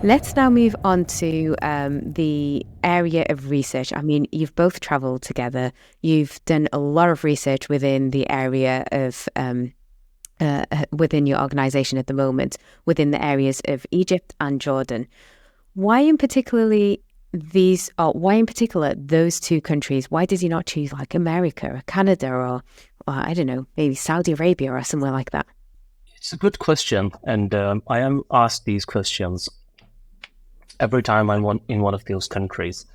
Let's now move on to the area of research. I mean, you've both traveled together. You've done a lot of research within the area of within your organization at the moment, within the areas of Egypt and Jordan. Why in particularly these, or why in particular those two countries? Why did you not choose like America or Canada or I don't know, maybe Saudi Arabia or somewhere like that? It's a good question, and I am asked these questions every time I'm in one of those countries.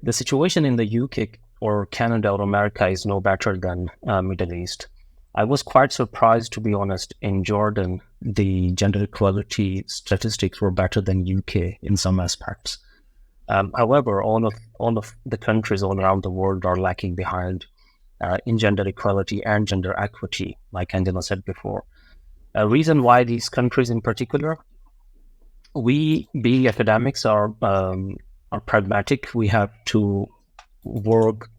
The situation in the UK or Canada or America is no better than Middle East. I was quite surprised, to be honest. In Jordan, the gender equality statistics were better than UK in some aspects. However, all of the countries all around the world are lacking behind in gender equality and gender equity, like Angela said before. A reason why these countries in particular, we being academics are pragmatic. We have to work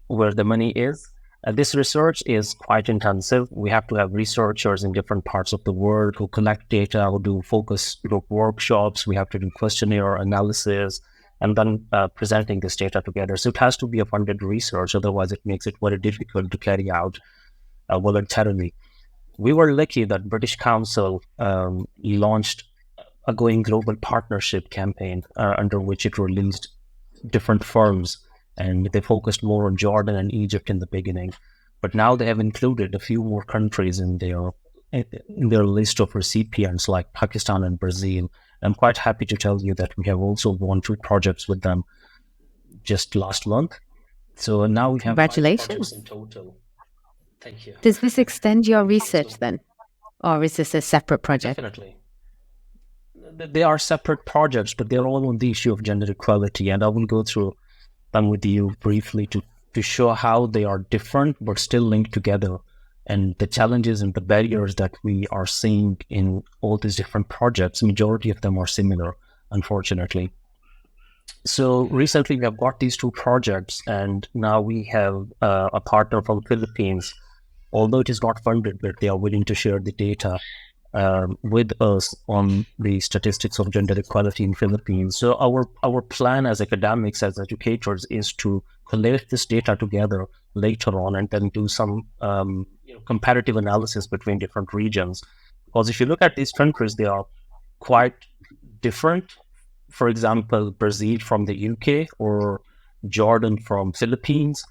where the money is. This research is quite intensive. We have to have researchers in different parts of the world who collect data, who do focus group workshops. We have to do questionnaire analysis and then presenting this data together. So it has to be a funded research. Otherwise, it makes it very difficult to carry out voluntarily. We were lucky that British Council launched a Going Global Partnership campaign under which it released different firms, and they focused more on Jordan and Egypt in the beginning. But now they have included a few more countries in their list of recipients, like Pakistan and Brazil. I'm quite happy to tell you that we have also won 2 projects with them just last month. So now we have 5 projects Congratulations. in total. Thank you. Does this extend your research then? Or is this a separate project? Definitely. They are separate projects, but they're all on the issue of gender equality. And I will go through them with you briefly to show how they are different, but still linked together, and the challenges and the barriers that we are seeing in all these different projects. Majority of them are similar, unfortunately. So recently we have got these 2 projects, and now we have a partner from Philippines. Although it is not funded, but they are willing to share the data with us on the statistics of gender equality in Philippines. So our plan as academics, as educators, is to collect this data together later on and then do some comparative analysis between different regions. Because if you look at these countries, they are quite different. For example, Brazil from the UK or Jordan from Philippines.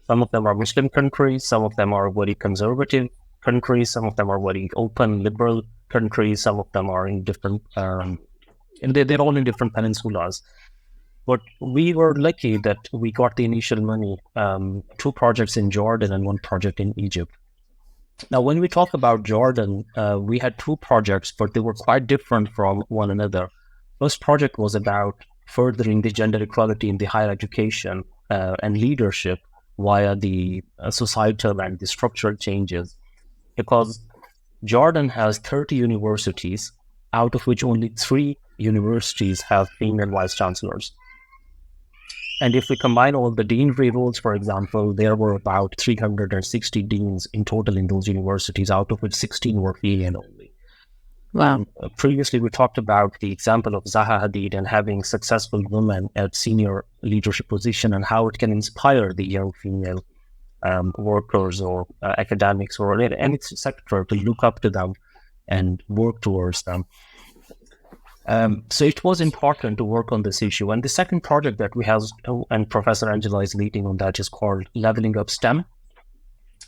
Some of them are Muslim countries, some of them are very conservative countries, some of them are very open, liberal countries, some of them are in different, and they're all in different peninsulas. But we were lucky that we got the initial money, 2 projects in Jordan and 1 project in Egypt. Now, when we talk about Jordan, we had 2 projects, but they were quite different from one another. First project was about furthering the gender equality in the higher education and leadership via the societal and the structural changes. Because Jordan has 30 universities, out of which only 3 universities have female vice chancellors. And if we combine all the deanry roles, for example, there were about 360 deans in total in those universities, out of which 16 were female only. Wow. Previously, we talked about the example of Zaha Hadid and having successful women at senior leadership position and how it can inspire the young female workers or academics or any sector to look up to them and work towards them. So it was important to work on this issue. And the second project that we have, and Professor Angela is leading on that, is called Leveling Up STEM.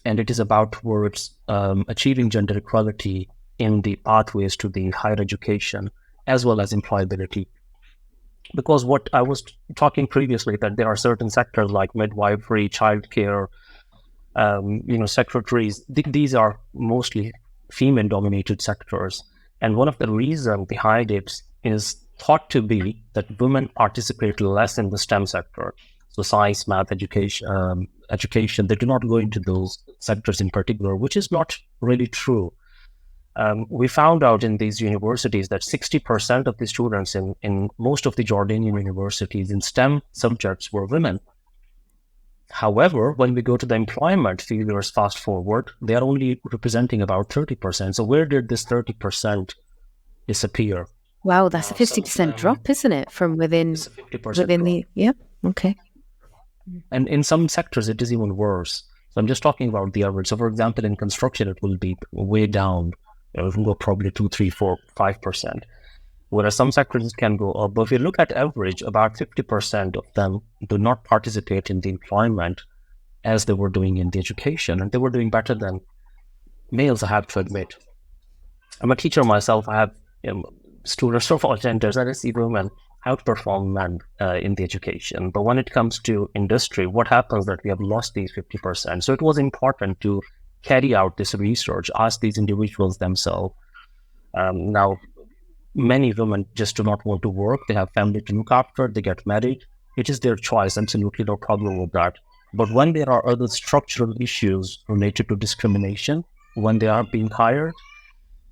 And it is about towards achieving gender equality in the pathways to the higher education as well as employability. Because what I was talking previously, that there are certain sectors like midwifery, childcare, secretaries, these are mostly female-dominated sectors. And one of the reasons behind it is thought to be that women participate less in the STEM sector. So science, math, education, they do not go into those sectors in particular, which is not really true. We found out in these universities that 60% of the students in most of the Jordanian universities in STEM subjects were women. However, when we go to the employment figures, fast forward, they are only representing about 30%. So where did this 30% disappear? Wow, that's a Some of 50% them, drop, isn't it? From within it's a 50% drop. the, yeah. Okay. And in some sectors, it is even worse. So I'm just talking about the average. So for example, in construction, it will be way down. It will go probably 2, 3, 4, 5%. Whereas some sectors can go up. But if you look at average, about 50% of them do not participate in the employment as they were doing in the education. And they were doing better than males, I have to admit. I'm a teacher myself. I have students of all genders, and I see women outperform men in the education. But when it comes to industry, what happens that we have lost these 50%. So it was important to carry out this research, ask these individuals themselves. Now, many women just do not want to work. They have family to look after. They get married. It is their choice. Absolutely no problem with that. But when there are other structural issues related to discrimination, when they are being hired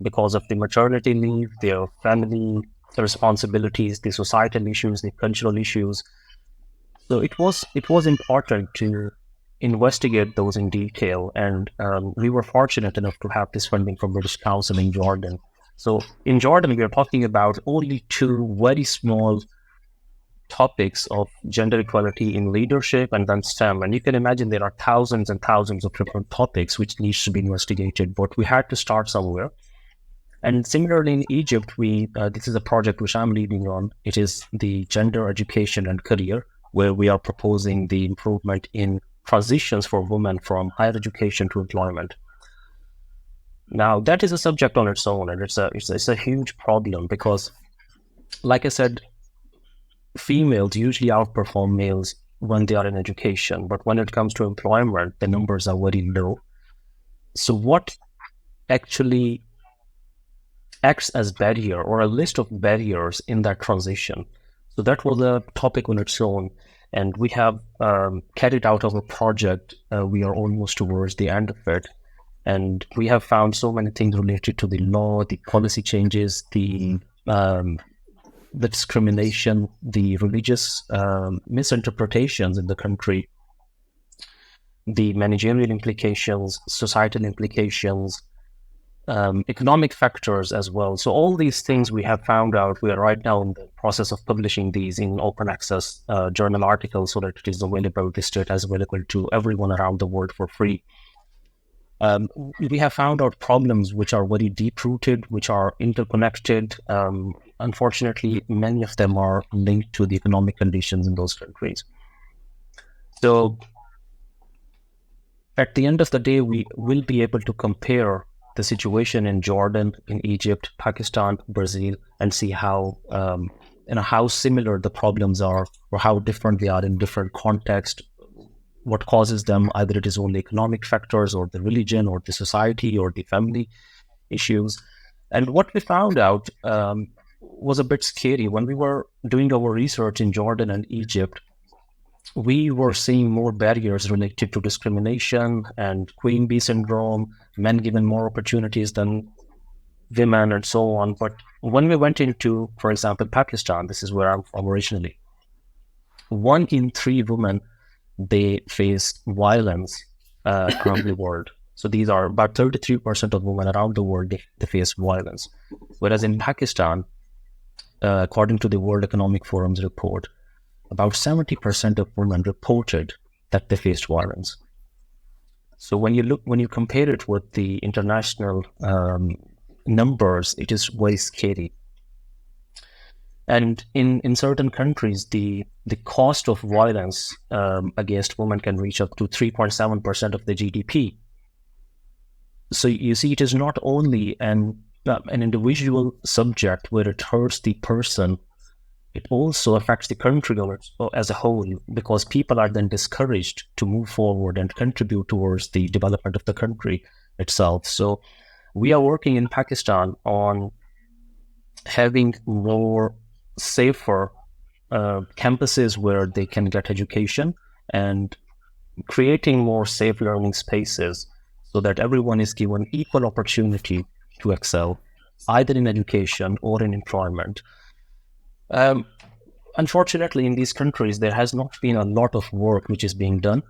because of the maternity leave, their family responsibilities, the societal issues, the cultural issues. So it was important to investigate those in detail, and we were fortunate enough to have this funding from British Council in Jordan. So in Jordan, we are talking about only 2 very small topics of gender equality in leadership and then STEM. And you can imagine there are thousands and thousands of different topics which needs to be investigated, but we had to start somewhere. And similarly in Egypt, this is a project which I'm leading on. It is the gender education and career, where we are proposing the improvement in transitions for women from higher education to employment. Now, that is a subject on its own, and it's a huge problem because, like I said, females usually outperform males when they are in education, but when it comes to employment, the numbers are very low. So what actually acts as barrier or a list of barriers in that transition? So that was a topic on its own, and we have carried out our project. We are almost towards the end of it, and we have found so many things related to the law, the policy changes, the discrimination, the religious misinterpretations in the country, the managerial implications, societal implications, economic factors as well. So all these things we have found out. We are right now in the process of publishing these in open access journal articles so that it is available, this data is available to everyone around the world for free. We have found out problems which are very deep-rooted, which are interconnected. Unfortunately, many of them are linked to the economic conditions in those countries. So at the end of the day, we will be able to compare the situation in Jordan, in Egypt, Pakistan, Brazil, and see how similar the problems are or how different they are in different contexts. What causes them? Either it is only economic factors or the religion or the society or the family issues. And what we found out was a bit scary. When we were doing our research in Jordan and Egypt, we were seeing more barriers related to discrimination and queen bee syndrome, men given more opportunities than women and so on. But when we went into, for example, Pakistan, this is where I'm from originally, 1 in 3 women, they face violence around the world. So these are about 33% of women around the world, they face violence. Whereas in Pakistan, according to the World Economic Forum's report, about 70% of women reported that they faced violence. So when you compare it with the international numbers, it is very scary. And in certain countries, the cost of violence against women can reach up to 3.7% of the GDP. So you see, it is not only an individual subject where it hurts the person, it also affects the country as a whole, because people are then discouraged to move forward and contribute towards the development of the country itself. So we are working in Pakistan on having more safer campuses where they can get education and creating more safe learning spaces so that everyone is given equal opportunity to excel, either in education or in employment. Unfortunately, in these countries, there has not been a lot of work which is being done,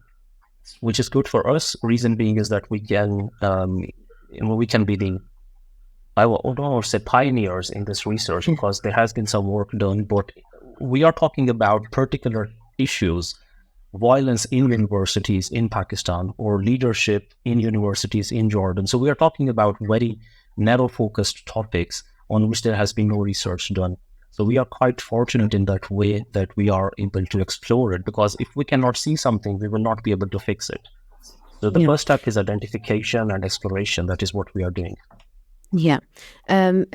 which is good for us. Reason being is that we can be the I don't want to say pioneers in this research, because there has been some work done, but we are talking about particular issues, violence in universities in Pakistan or leadership in universities in Jordan. So we are talking about very narrow focused topics on which there has been no research done. So we are quite fortunate in that way that we are able to explore it, because if we cannot see something, we will not be able to fix it. So the first step is identification and exploration. That is what we are doing. Yeah. And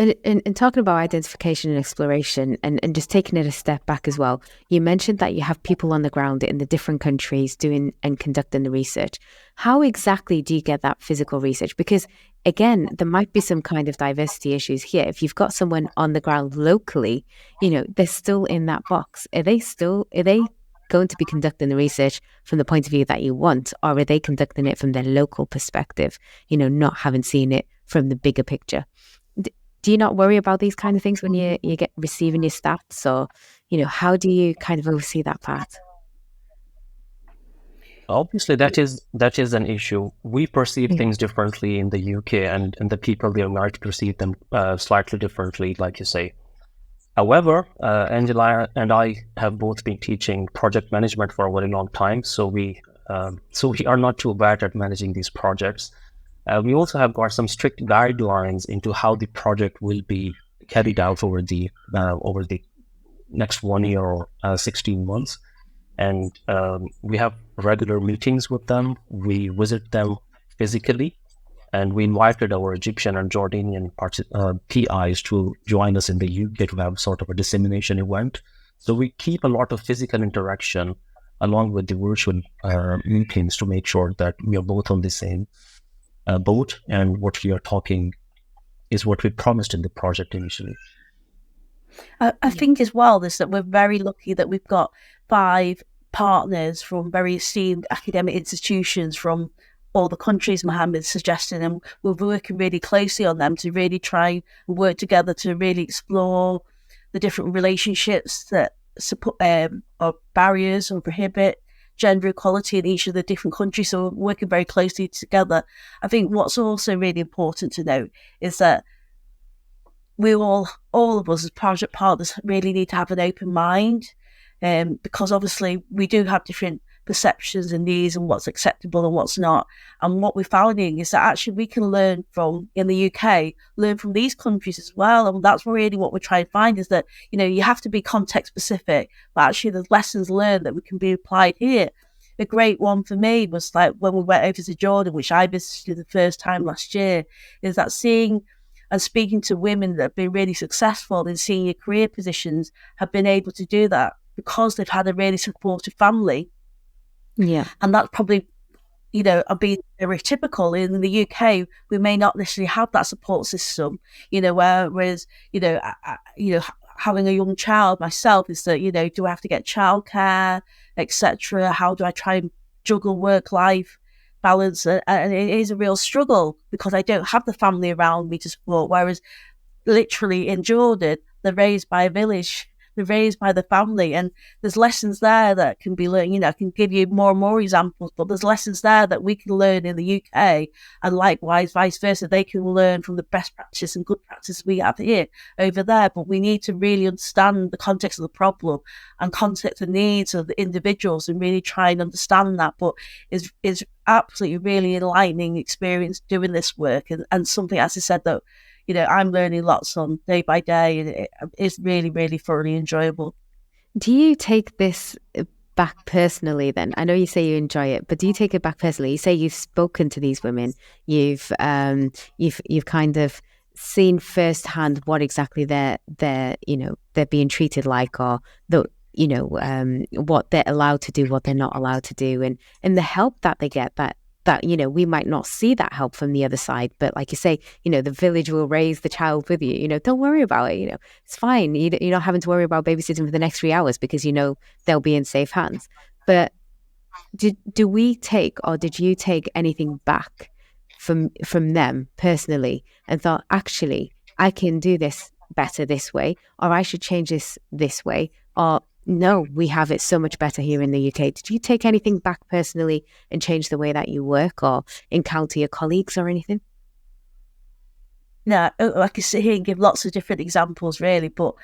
talking about identification and exploration and just taking it a step back as well, you mentioned that you have people on the ground in the different countries doing and conducting the research. How exactly do you get that physical research? Because again, there might be some kind of diversity issues here. If you've got someone on the ground locally, they're still in that box. Are they going to be conducting the research from the point of view that you want, or are they conducting it from their local perspective, not having seen it from the bigger picture? Do you not worry about these kind of things when you get receiving your stats, or how do you kind of oversee that part? Obviously, that is an issue. We perceive things differently in the UK, and the people there might perceive them slightly differently, like you say. However, Angela and I have both been teaching project management for a very long time, so we are not too bad at managing these projects. We also have got some strict guidelines into how the project will be carried out over the next 1 year or 16 months. And we have regular meetings with them. We visit them physically, and we invited our Egyptian and Jordanian PIs to join us in the UK to have sort of a dissemination event. So we keep a lot of physical interaction along with the virtual meetings to make sure that we are both on the same boat, and what we are talking is what we promised in the project initially. I think as well is that we're very lucky that we've got 5 partners from very esteemed academic institutions from all the countries Mohammed suggested, and we're working really closely on them to really try and work together to really explore the different relationships that support or barriers or prohibit gender equality in each of the different countries. So we're working very closely together. I think what's also really important to note is that we all of us as project partners really need to have an open mind, because obviously we do have different perceptions and needs and what's acceptable and what's not. And what we're finding is that actually we can learn from, in the UK, learn from these countries as well. And that's really what we're trying to find, is that, you have to be context specific, but actually there's lessons learned that we can be applied here. A great one for me was like when we went over to Jordan, which I visited the first time last year, is that seeing and speaking to women that have been really successful in senior career positions have been able to do that because they've had a really supportive family. Yeah. And that's probably, I'm being very typical. In the UK, we may not necessarily have that support system, whereas, having a young child myself is that, do I have to get childcare, etc.? How do I try and juggle work-life balance? And it is a real struggle because I don't have the family around me to support, whereas literally in Jordan, they're raised by a village. They're raised by the family, and there's lessons there that can be learned. I can give you more and more examples, but there's lessons there that we can learn in the UK, and likewise, vice versa. They can learn from the best practice and good practice we have here over there. But we need to really understand the context of the problem and context the needs of the individuals and really try and understand that. But it's absolutely really enlightening experience doing this work, and something, as I said, that I'm learning lots on day by day, and it is really, really thoroughly enjoyable. Do you take this back personally then? I know you say you enjoy it, but do you take it back personally? You say you've spoken to these women, you've kind of seen firsthand what exactly they're being treated like, or what they're allowed to do, what they're not allowed to do, and the help that they get, that we might not see that help from the other side, but like you say, the village will raise the child with you. Don't worry about it. It's fine. You're not having to worry about babysitting for the next 3 hours because they'll be in safe hands. But do we take, or did you take anything back from them personally and thought, actually, I can do this better this way, or I should change this way, or no, we have it so much better here in the UK? Did you take anything back personally and change the way that you work or encounter your colleagues or anything? Yeah, I can sit here and give lots of different examples, really, but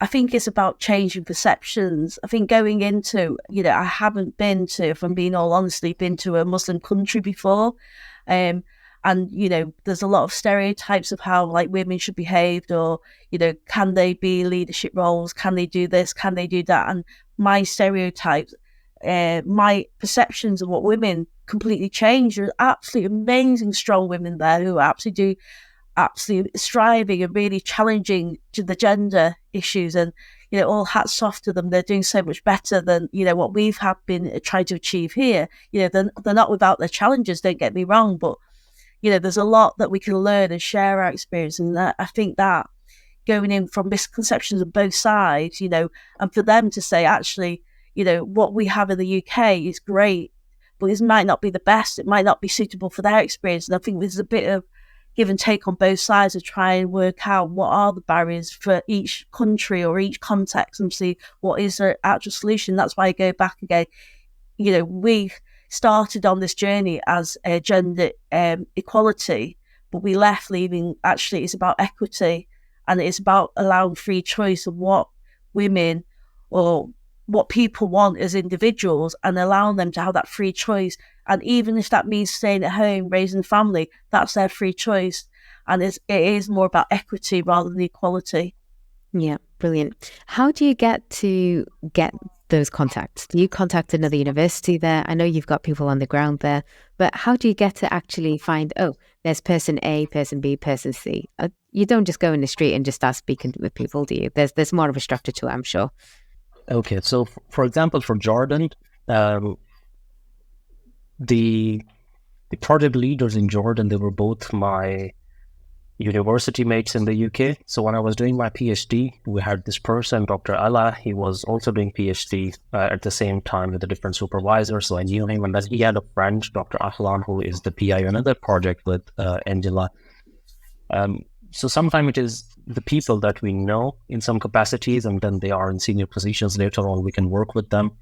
I think it's about changing perceptions. I think going into, I haven't been to, if I'm being all honestly, been to a Muslim country before. And, there's a lot of stereotypes of how like women should behave, or, can they be leadership roles? Can they do this? Can they do that? And my stereotypes, my perceptions of what women completely changed. There's absolutely amazing, strong women there who absolutely striving and really challenging the gender issues, and all hats off to them. They're doing so much better than what we've been trying to achieve here. They're not without their challenges, don't get me wrong, but there's a lot that we can learn and share our experience. And I think that going in from misconceptions on both sides, and for them to say, actually, what we have in the UK is great, but it might not be the best. It might not be suitable for their experience. And I think there's a bit of give and take on both sides to try and work out what are the barriers for each country or each context, and see what is the actual solution. That's why I go back again. We started on this journey as a gender equality, but we left leaving, actually, it's about equity, and it's about allowing free choice of what women or what people want as individuals, and allowing them to have that free choice. And even if that means staying at home, raising a family, that's their free choice. And it is more about equity rather than equality. Yeah, brilliant. How do you get those contacts? Do you contact another university there? I know you've got people on the ground there, but how do you get to actually find, there's person A, person B, person C? You don't just go in the street and just start speaking with people, do you? There's more of a structure to it, I'm sure. Okay, so for example, for Jordan, the project leaders in Jordan, they were both my university mates in the UK. So when I was doing my PhD, we had this person, Dr. Allah. He was also doing PhD at the same time with a different supervisor. So I knew him, and then he had a friend, Dr. Ahlan, who is the PI on another project with Angela. So sometimes it is the people that we know in some capacities, and then they are in senior positions later on, we can work with them.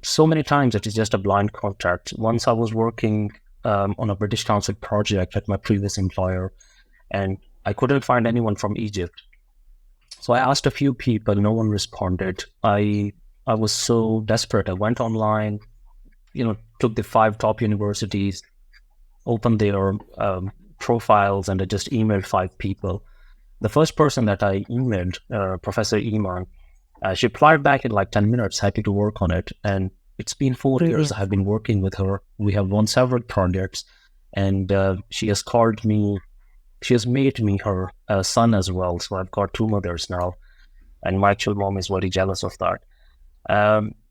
So many times it is just a blind contact. Once I was working on a British Council project at my previous employer, and I couldn't find anyone from Egypt. So I asked a few people, no one responded. I was so desperate. I went online, took the 5 top universities, opened their profiles, and I just emailed 5 people. The first person that I emailed, Professor Iman, she replied back in like 10 minutes, happy to work on it. And it's been 4 years I have been working with her. We have won several projects, and she has called me. She has made me her son as well. So I've got 2 mothers now, and my actual mom is very jealous of that.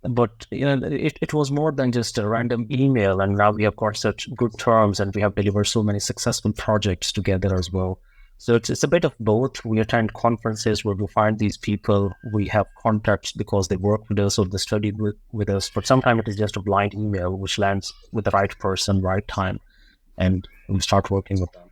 But it was more than just a random email, and now we have got such good terms, and we have delivered so many successful projects together as well. So it's a bit of both. We attend conferences where we find these people. We have contacts because they work with us or they studied with us. But sometimes it is just a blind email which lands with the right person, right time, and we start working with them.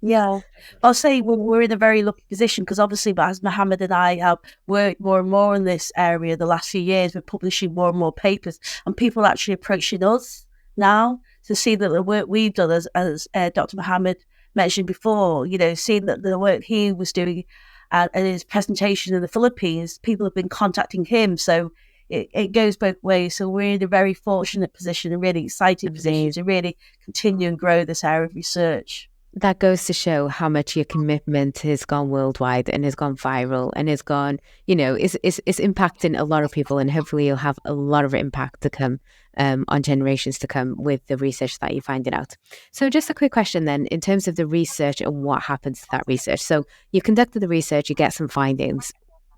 Yeah, I'll say we're in a very lucky position because obviously, as Mohammed and I have worked more and more in this area the last few years, we're publishing more and more papers, and people are actually approaching us now to see that the work we've done, as Dr. Mohammed mentioned before, seeing that the work he was doing and his presentation in the Philippines, people have been contacting him. So it goes both ways. So we're in a very fortunate position, a really exciting position to really continue and grow this area of research. That goes to show how much your commitment has gone worldwide and has gone viral and has gone, it's impacting a lot of people, and hopefully you'll have a lot of impact to come on generations to come with the research that you're finding out. So just a quick question then, in terms of the research and what happens to that research. So you conducted the research, you get some findings.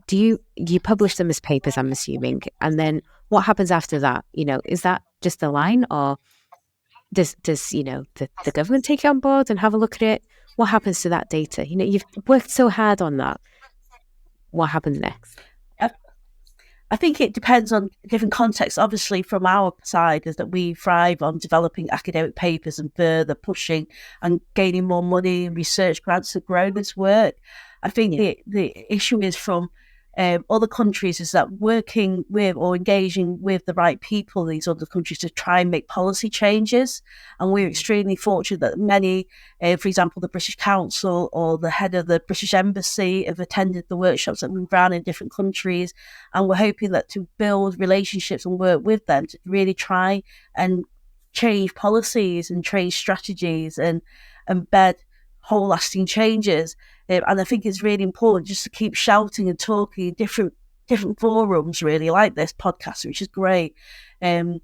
Do you publish them as papers, I'm assuming, and then what happens after that? Is that just a line, or does the government take it on board and have a look at it? What happens to that data? You've worked so hard on that. What happens next? I think it depends on different contexts. Obviously, from our side, is that we thrive on developing academic papers and further pushing and gaining more money and research grants to grow this work. I think the issue is from other countries is that working with or engaging with the right people in these other countries to try and make policy changes. And we're extremely fortunate that many, for example, the British Council or the head of the British Embassy have attended the workshops that we've run in different countries. And we're hoping that to build relationships and work with them to really try and change policies and change strategies and embed whole lasting changes. And I think it's really important just to keep shouting and talking in different forums, really, like this podcast, which is great, to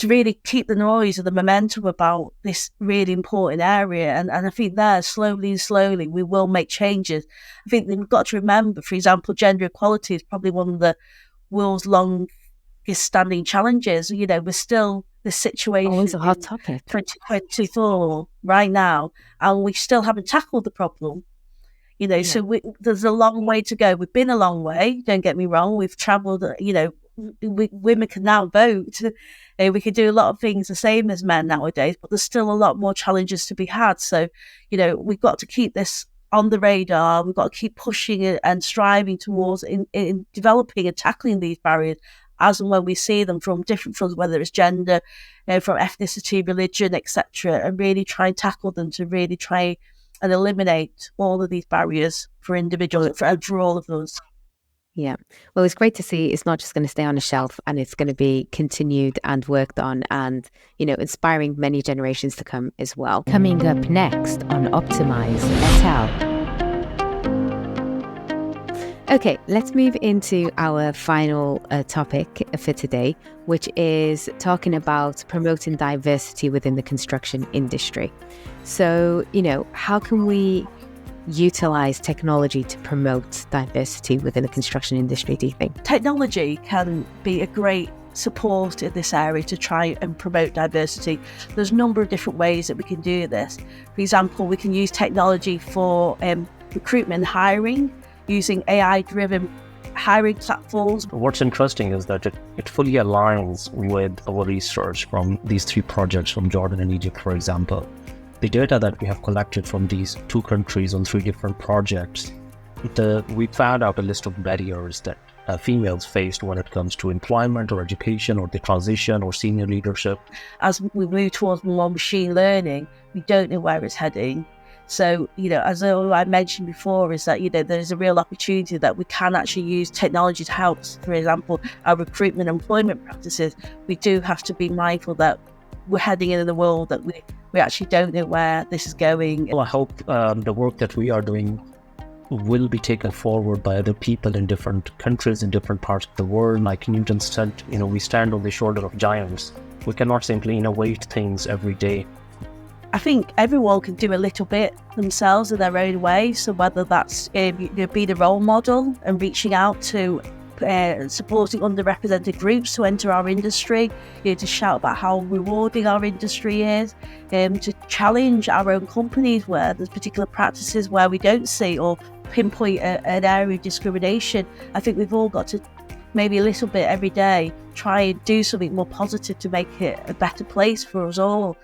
really keep the noise and the momentum about this really important area. And I think there, slowly and slowly, we will make changes. I think we've got to remember, for example, gender equality is probably one of the world's longest standing challenges. You know, we're still the situation. Always a hot topic. 2024 right now, and we still haven't tackled the problem. You know, so there's a long way to go. We've been a long way, don't get me wrong. We've travelled, you know, women can now vote. We can do a lot of things the same as men nowadays, but there's still a lot more challenges to be had. So, you know, we've got to keep this on the radar. We've got to keep pushing it and striving towards in developing and tackling these barriers as and when we see them from different fronts, whether it's gender, from ethnicity, religion, etc., and really try and tackle them to really try and eliminate all of these barriers for individuals and for all of us. Yeah. Well, it's great to see it's not just going to stay on a shelf, and it's going to be continued and worked on and, you know, inspiring many generations to come as well. Coming up next on Optimise Et al. Okay, let's move into our final topic for today, which is talking about promoting diversity within the construction industry. So, you know, how can we utilize technology to promote diversity within the construction industry, do you think? Technology can be a great support in this area to try and promote diversity. There's a number of different ways that we can do this. For example, we can use technology for recruitment and hiring, using AI-driven hiring platforms. What's interesting is that it fully aligns with our research from these 3 projects from Jordan and Egypt, for example. The data that we have collected from these 2 countries on 3 different projects, we found out a list of barriers that females faced when it comes to employment or education or the transition or senior leadership. As we move towards more machine learning, we don't know where it's heading. So, you know, as I mentioned before, is that, you know, there's a real opportunity that we can actually use technology to help, for example, our recruitment and employment practices. We do have to be mindful that we're heading in a world that we actually don't know where this is going. Well, I hope the work that we are doing will be taken forward by other people in different countries, in different parts of the world. Like Newton said, you know, we stand on the shoulder of giants. We cannot simply innovate things every day. I think everyone can do a little bit themselves in their own way. So whether that's being a role model and reaching out to supporting underrepresented groups to enter our industry, to shout about how rewarding our industry is, to challenge our own companies where there's particular practices where we don't see or pinpoint an area of discrimination. I think we've all got to maybe a little bit every day try and do something more positive to make it a better place for us all.